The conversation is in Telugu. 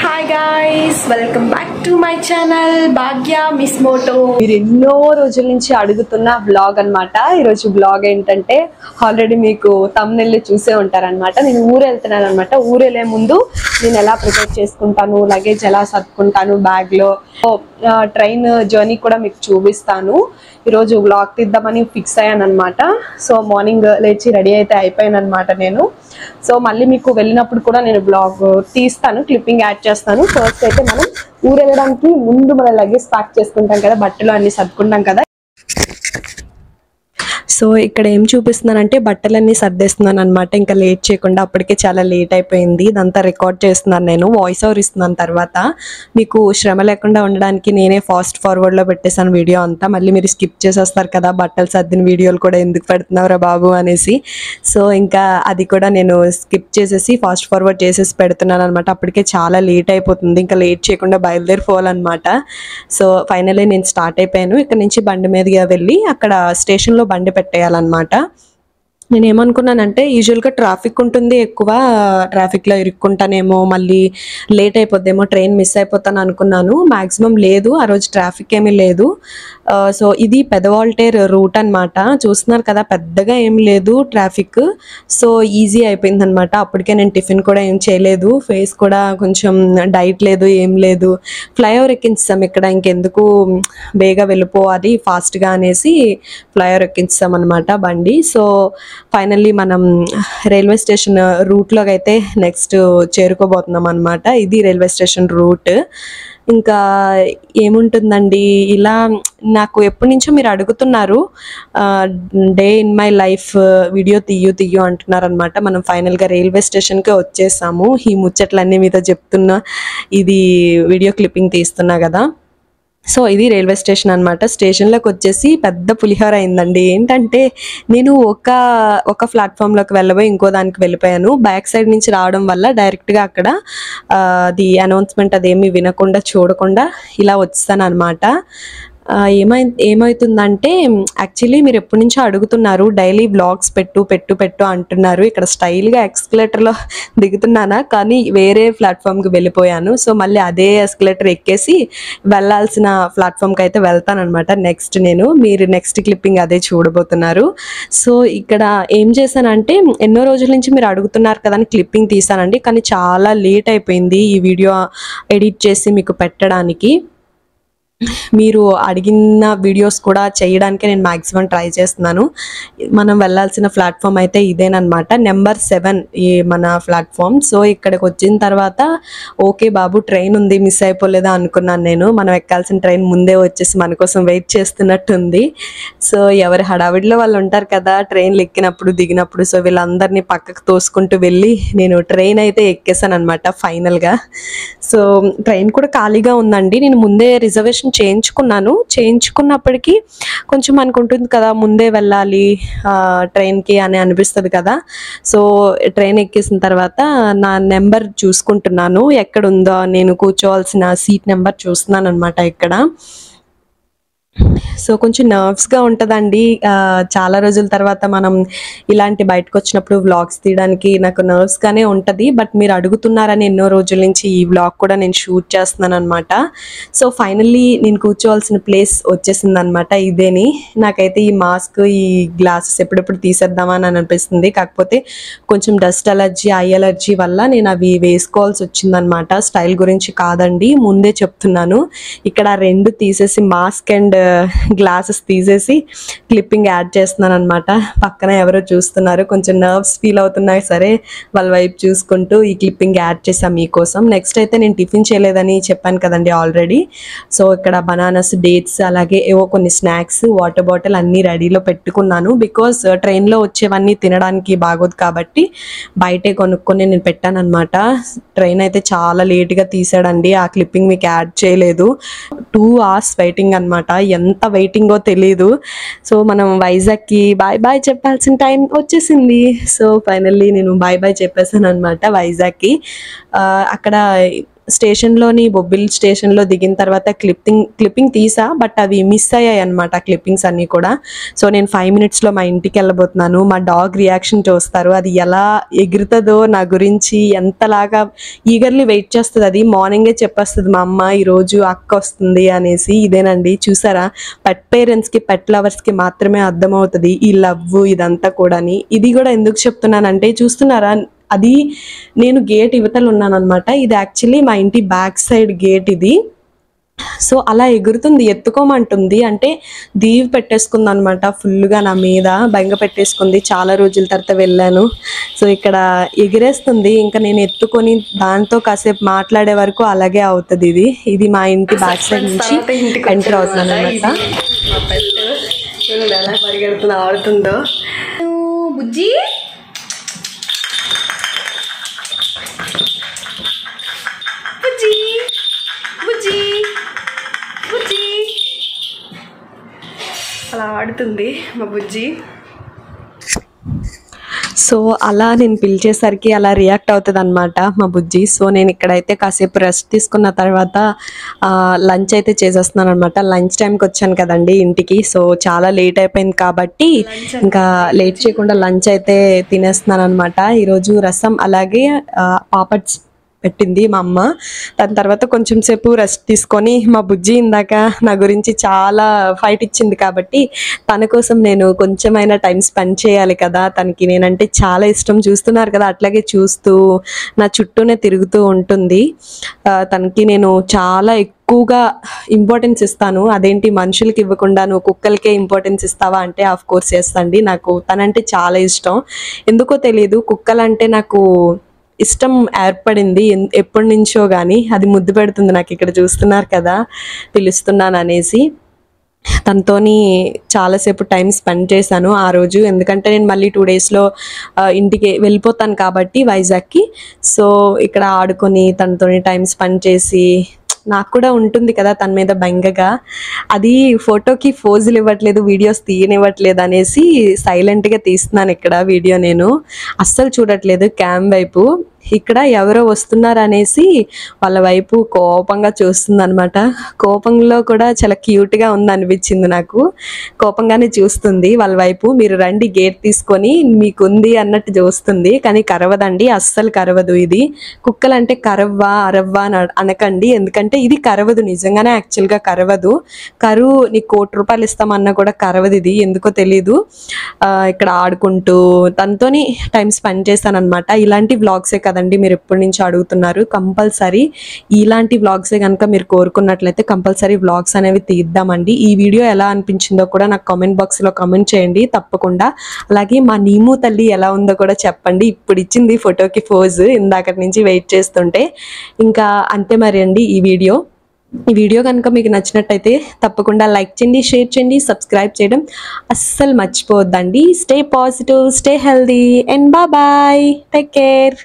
Hi guys, welcome back to my channel Bhagya Miss Moto. మీరు ఎన్నో రోజుల నుంచి అడుగుతున్న వ్లాగ్ అన్నమాట. ఈ రోజు వ్లాగ్ ఏంటంటే ఆల్రెడీ మీకు థంబ్నెయిల్ చూసే ఉంటారన్నమాట. నేను ఊరు వెళ్తున్నాను అన్నమాట. ఊరు వెళ్ళే ముందు నేను ఎలా ప్రిపేర్ చేసుకుంటాను, లగేజ్ ఎలా సర్దుకుంటాను బ్యాగ్ లో, ట్రైన్ జర్నీ కూడా మీకు చూపిస్తాను. ఈరోజు వ్లాగ్ తీద్దామని ఫిక్స్ అయ్యాను అనమాట. సో మార్నింగ్ లేచి రెడీ అయితే అయిపోయాను అనమాట నేను. సో మళ్ళీ మీకు వెళ్ళినప్పుడు కూడా నేను బ్లాగ్ తీస్తాను, క్లిప్పింగ్ యాడ్ చేస్తాను. ఫస్ట్ అయితే మనం ఊరు వెళ్ళడానికి ముందు మన లగేజ్ ప్యాక్ చేసుకుంటాం కదా, బట్టలు అన్ని సర్దుకుంటాం కదా. సో ఇక్కడ ఏం చూపిస్తున్నానంటే బట్టలన్నీ సర్దేస్తున్నాను అనమాట. ఇంకా లేట్ చేయకుండా, అప్పటికే చాలా లేట్ అయిపోయింది. ఇదంతా రికార్డ్ చేస్తున్నాను, నేను వాయిస్ ఓవర్ ఇస్తున్నాను. తర్వాత మీకు శ్రమ లేకుండా ఉండడానికి నేనే ఫాస్ట్ ఫార్వర్డ్లో పెట్టేశాను వీడియో అంతా. మళ్ళీ మీరు స్కిప్ చేసేస్తారు కదా, బట్టలు సర్దిన వీడియోలు కూడా ఎందుకు పెడుతున్నావురా బాబు అనేసి. సో ఇంకా అది కూడా నేను స్కిప్ చేసేసి ఫాస్ట్ ఫార్వర్డ్ చేసేసి పెడుతున్నాను అనమాట. అప్పటికే చాలా లేట్ అయిపోతుంది, ఇంకా లేట్ చేయకుండా బయలుదేరిపోవాలన్నమాట. సో ఫైనల్లీ నేను స్టార్ట్ అయిపోయాను. ఇక్కడ నుంచి బండి మీదుగా వెళ్ళి అక్కడ స్టేషన్లో బండి పెట్టేయాలన్నమాట. నేను ఏమనుకున్నానంటే యూజువల్గా ట్రాఫిక్ ఉంటుంది ఎక్కువ, ట్రాఫిక్లో ఇరుక్కుంటానేమో, మళ్ళీ లేట్ అయిపోద్దేమో, ట్రైన్ మిస్ అయిపోతాను అనుకున్నాను. మ్యాక్సిమం లేదు, ఆ రోజు ట్రాఫిక్ ఏమీ లేదు. సో ఇది పెదవాల్టేర్ రూట్ అనమాట. చూస్తున్నారు కదా, పెద్దగా ఏం లేదు ట్రాఫిక్. సో ఈజీ అయిపోయింది అనమాట. అప్పటికే నేను టిఫిన్ కూడా ఏం చేయలేదు, ఫేస్ కూడా కొంచెం డైట్ లేదు, ఏం లేదు. ఫ్లైఓవర్ ఎక్కించాం ఇక్కడ, ఇంకెందుకు బేగా వెళ్ళిపోవాలి ఫాస్ట్గా అనేసి ఫ్లైఓవర్ ఎక్కించాం అనమాట బండి. సో ఫైనల్లీ మనం రైల్వే స్టేషన్ రూట్లోకి అయితే నెక్స్ట్ చేరుకోబోతున్నాం అనమాట. ఇది రైల్వే స్టేషన్ రూట్. ఇంకా ఏముంటుందండి, ఇలా నాకు ఎప్పటి నుంచో మీరు అడుగుతున్నారు day in my life video తీయు అంటున్నారు అనమాట. మనం ఫైనల్గా రైల్వే స్టేషన్కే వచ్చేసాము. ఈ ముచ్చట్లన్నీ మీతో చెప్తున్నా, ఇది వీడియో క్లిప్పింగ్ తీస్తున్నా కదా. సో ఇది రైల్వే స్టేషన్ అనమాట. స్టేషన్లోకి వచ్చేసి పెద్ద పులిహోర అయిందండి. ఏంటంటే నేను ఒక ప్లాట్ఫామ్లోకి వెళ్ళబోయి ఇంకో దానికి వెళ్ళిపోయాను. బ్యాక్ సైడ్ నుంచి రావడం వల్ల డైరెక్ట్గా అక్కడ అది అనౌన్స్మెంట్ అదేమీ వినకుండా చూడకుండా ఇలా వచ్చాను అనమాట. ఏమవుతుందంటే యాక్చువల్లీ మీరు ఎప్పటి నుంచో అడుగుతున్నారు డైలీ వ్లాగ్స్ పెట్టు అంటున్నారు. ఇక్కడ స్టైల్గా ఎక్స్కలేటర్లో దిగుతున్నానా, కానీ వేరే ప్లాట్ఫామ్కి వెళ్ళిపోయాను. సో మళ్ళీ అదే ఎస్కలేటర్ ఎక్కేసి వెళ్ళాల్సిన ప్లాట్ఫామ్కి అయితే వెళ్తానమాట నెక్స్ట్. మీరు నెక్స్ట్ క్లిప్పింగ్ అదే చూడబోతున్నారు. సో ఇక్కడ ఏం చేశానంటే, ఎన్నో రోజుల నుంచి మీరు అడుగుతున్నారు కదా అని క్లిప్పింగ్ తీసానండి, కానీ చాలా లేట్ అయిపోయింది ఈ వీడియో ఎడిట్ చేసి మీకు పెట్టడానికి. మీరు అడిగిన వీడియోస్ కూడా చేయడానికే నేను మ్యాక్సిమం ట్రై చేస్తున్నాను. మనం వెళ్ళాల్సిన ప్లాట్ఫామ్ అయితే ఇదేనమాట, నెంబర్ 7 ఈ మన ప్లాట్ఫామ్. సో ఇక్కడికి వచ్చిన తర్వాత ఓకే బాబు ట్రైన్ ఉంది, మిస్ అయిపోలేదా అనుకున్నాను నేను. మనం ఎక్కాల్సిన ట్రైన్ ముందే వచ్చేసి మన కోసం వెయిట్ చేస్తున్నట్టుంది. సో ఎవరి హడావిడిలో వాళ్ళు ఉంటారు కదా ట్రైన్లు ఎక్కినప్పుడు దిగినప్పుడు. సో వీళ్ళందరినీ పక్కకు తోసుకుంటూ వెళ్ళి నేను ట్రైన్ అయితే ఎక్కేసాను అనమాట ఫైనల్గా. సో ట్రైన్ కూడా ఖాళీగా ఉందండి. నేను ముందే రిజర్వేషన్ చేయించుకున్నప్పటికీ కొంచెం అనుకుంటుంది కదా, ముందే వెళ్ళాలి ట్రైన్కి అని అనిపిస్తుంది కదా. సో ట్రైన్ ఎక్కేసిన తర్వాత నా నెంబర్ చూసుకుంటున్నాను, ఎక్కడుందో నేను కూర్చోవాల్సిన సీట్ నెంబర్ చూస్తున్నాను అనమాట ఇక్కడ. సో కొంచెం నర్వ్స్గా ఉంటుందండి. చాలా రోజుల తర్వాత మనం ఇలాంటి బయటకు వచ్చినప్పుడు వ్లాగ్స్ తీయడానికి నాకు నర్వ్స్గానే ఉంటుంది. బట్ మీరు అడుగుతున్నారని ఎన్నో రోజుల నుంచి ఈ వ్లాగ్ కూడా నేను షూట్ చేస్తున్నాను అనమాట. సో ఫైనల్లీ నేను కూర్చోవాల్సిన ప్లేస్ వచ్చేసింది అనమాట ఇదేని. నాకైతే ఈ మాస్క్, ఈ గ్లాసెస్ ఎప్పుడెప్పుడు తీసేద్దామని అనిపిస్తుంది. కాకపోతే కొంచెం డస్ట్ అలర్జీ, ఐ అలర్జీ వల్ల నేను అవి వేసుకోవాల్సి వచ్చిందనమాట. స్టైల్ గురించి కాదండి, ముందే చెప్తున్నాను. ఇక్కడ 2 తీసేసి మాస్క్ అండ్ గ్లాసెస్ తీసేసి క్లిప్పింగ్ యాడ్ చేస్తున్నాను అనమాట. పక్కన ఎవరో చూస్తున్నారు, కొంచెం నర్వ్స్ ఫీల్ అవుతున్నాయి. సరే వాళ్ళ వైపు చూసుకుంటూ ఈ క్లిప్పింగ్ యాడ్ చేసాం మీకోసం. నెక్స్ట్ అయితే నేను టిఫిన్ చేయలేదని చెప్పాను కదండి ఆల్రెడీ. సో ఇక్కడ బనానాస్, డేట్స్, అలాగే ఏవో కొన్ని స్నాక్స్, వాటర్ బాటిల్ అన్నీ రెడీలో పెట్టుకున్నాను. బికాస్ ట్రైన్లో వచ్చేవన్నీ తినడానికి బాగోదు కాబట్టి బయటే కొనుక్కొని నేను పెట్టాను అనమాట. ట్రైన్ అయితే చాలా లేట్గా తీసాడండి, ఆ క్లిప్పింగ్ మీకు యాడ్ చేయలేదు. 2 hours వెయిటింగ్ అనమాట. ఎంత వెయిటింగో తెలీదు. సో మనం వైజాగ్కి బాయ్ చెప్పాల్సిన టైం వచ్చేసింది. సో ఫైనల్లీ నేను బాయ్ చెప్పేసాను అనమాట వైజాగ్కి. అక్కడ స్టేషన్లోని బొబ్బిలి స్టేషన్లో దిగిన తర్వాత క్లిప్పింగ్ తీసా, బట్ అవి మిస్ అయ్యాయి అనమాట క్లిప్పింగ్స్ అన్నీ కూడా. సో నేను 5 minutesలో మా ఇంటికి వెళ్ళబోతున్నాను. మా డాగ్ రియాక్షన్ చూస్తారు, అది ఎలా ఎగురుతుందో నా గురించి ఎంతలాగా ఈగర్లీ వెయిట్ చేస్తుంది. అది మార్నింగే చెప్పేస్తుంది మా అమ్మ ఈరోజు అక్క వస్తుంది అనేసి. ఇదేనండి చూసారా, పెట్ పేరెంట్స్కి పెట్ లవర్స్కి మాత్రమే అర్థమవుతుంది ఈ లవ్ ఇదంతా కూడాని. ఇది కూడా ఎందుకు చెప్తున్నానంటే చూస్తున్నారా, అది నేను గేట్ ఇవతలు ఉన్నాను అనమాట. ఇది యాక్చువల్లీ మా ఇంటి బ్యాక్ సైడ్ గేట్ ఇది. సో అలా ఎగురుతుంది, ఎత్తుకోమంటుంది, అంటే దీవి పెట్టేసుకుంది అనమాట ఫుల్గా నా మీద, బెంగ పెట్టేసుకుంది. చాలా రోజుల తర్వాత వెళ్ళాను, సో ఇక్కడ ఎగిరేస్తుంది. ఇంకా నేను ఎత్తుకొని దాంతో కాసేపు మాట్లాడే వరకు అలాగే అవుతుంది. ఇది మా ఇంటి బ్యాక్ సైడ్ నుంచి ఎంటర్ అవుతున్నాను అనమాట. ఎలా పరిగెడుతుందో ఆడుతుందో. బుజ్జి బుజ్జి బుజ్జి బుజ్జి అలా ఆడుతుంది మా బుజ్జి. సో అలా నేను పిలిచేసరికి అలా రియాక్ట్ అవుతుంది అనమాట మా బుజ్జి. సో నేను ఇక్కడైతే కాసేపు రెస్ట్ తీసుకున్న తర్వాత లంచ్ అయితే చేసేస్తున్నాను అనమాట. లంచ్ టైంకి వచ్చాను కదండి ఇంటికి, సో చాలా లేట్ అయిపోయింది కాబట్టి ఇంకా లేట్ చేయకుండా లంచ్ అయితే తినేస్తున్నాను అనమాట. ఈరోజు రసం అలాగే పాపడ్స్ పెట్టింది మా అమ్మ. దాని తర్వాత కొంచెం సేపు రెస్ట్ తీసుకొని మా బుజ్జి ఇందాక నా గురించి చాలా ఫైట్ ఇచ్చింది కాబట్టి తన కోసం నేను కొంచెమైనా టైం స్పెండ్ చేయాలి కదా. తనకి నేనంటే చాలా ఇష్టం, చూస్తున్నారు కదా అట్లాగే చూస్తూ నా చుట్టూనే తిరుగుతూ ఉంటుంది. తనకి నేను చాలా ఎక్కువగా ఇంపార్టెన్స్ ఇస్తాను. అదేంటి మనుషులకి ఇవ్వకుండా నువ్వు కుక్కలకే ఇంపార్టెన్స్ ఇస్తావా అంటే ఆఫ్ కోర్స్ చేస్తాండి. నాకు తనంటే చాలా ఇష్టం, ఎందుకో తెలియదు కుక్కలంటే నాకు ఇష్టం ఏర్పడింది ఎప్పటి నుంచో కానీ. అది ముద్దు పెడుతుంది నాకు, ఇక్కడ చూస్తున్నారు కదా పిలుస్తున్నాను అనేసి. తనతోని చాలాసేపు టైం స్పెండ్ చేశాను ఆ రోజు, ఎందుకంటే నేను మళ్ళీ 2 daysలో ఇంటికి వెళ్ళిపోతాను కాబట్టి వైజాగ్కి. సో ఇక్కడ ఆడుకొని తనతోని టైం స్పెండ్ చేసి నాకు కూడా ఉంటుంది కదా తన మీద బెంగగా. అది ఫోటోకి ఫోజులు ఇవ్వట్లేదు, వీడియోస్ తీయనివ్వట్లేదు అనేసి సైలెంట్గా తీస్తున్నాను ఇక్కడ వీడియో. నేను అస్సలు చూడట్లేదు క్యామ్ వైపు. ఇక్కడ ఎవరో వస్తున్నారు అనేసి వాళ్ళ వైపు కోపంగా చూస్తుంది అనమాట. కోపంలో కూడా చాలా క్యూట్గా ఉంది అనిపించింది నాకు. కోపంగానే చూస్తుంది వాళ్ళ వైపు. మీరు రండి గేట్ తీసుకొని మీకుంది అన్నట్టు చూస్తుంది, కానీ కరవదండి, అస్సలు కరవదు. ఇది కుక్కలంటే కరవ్వా అరవ్వా అని అనకండి, ఎందుకంటే ఇది కరవదు, నిజంగానే యాక్చువల్గా కరవదు. కరువు నీకు 1 కోటి రూపాయలు ఇస్తామన్నా కూడా కరవదు ఇది, ఎందుకో తెలీదు. ఇక్కడ ఆడుకుంటూ తనతోని టైం స్పెండ్ చేశాను అనమాట. ఇలాంటి వ్లాగ్సే కదండి మీరు ఎప్పటి నుంచి అడుగుతున్నారు. కంపల్సరీ ఇలాంటి వ్లాగ్సే కనుక మీరు కోరుకున్నట్లయితే కంపల్సరీ వ్లాగ్స్ అనేవి తీద్దామండి. ఈ వీడియో ఎలా అనిపించిందో కూడా నాకు కామెంట్ బాక్స్లో కామెంట్ చేయండి తప్పకుండా. అలాగే మా నీము తల్లి ఎలా ఉందో కూడా చెప్పండి. ఇప్పుడు ఇచ్చింది ఫోటోకి ఫోజ్, ఇందాకటి నుంచి వెయిట్ చేస్తుంటే. ఇంకా అంతే మరి అండి ఈ వీడియో కనుక మీకు నచ్చినట్టయితే తప్పకుండా లైక్ చేయండి, షేర్ చేయండి, సబ్స్క్రైబ్ చేయడం అస్సలు మర్చిపోవద్దండి. Stay positive, stay healthy and bye, take care.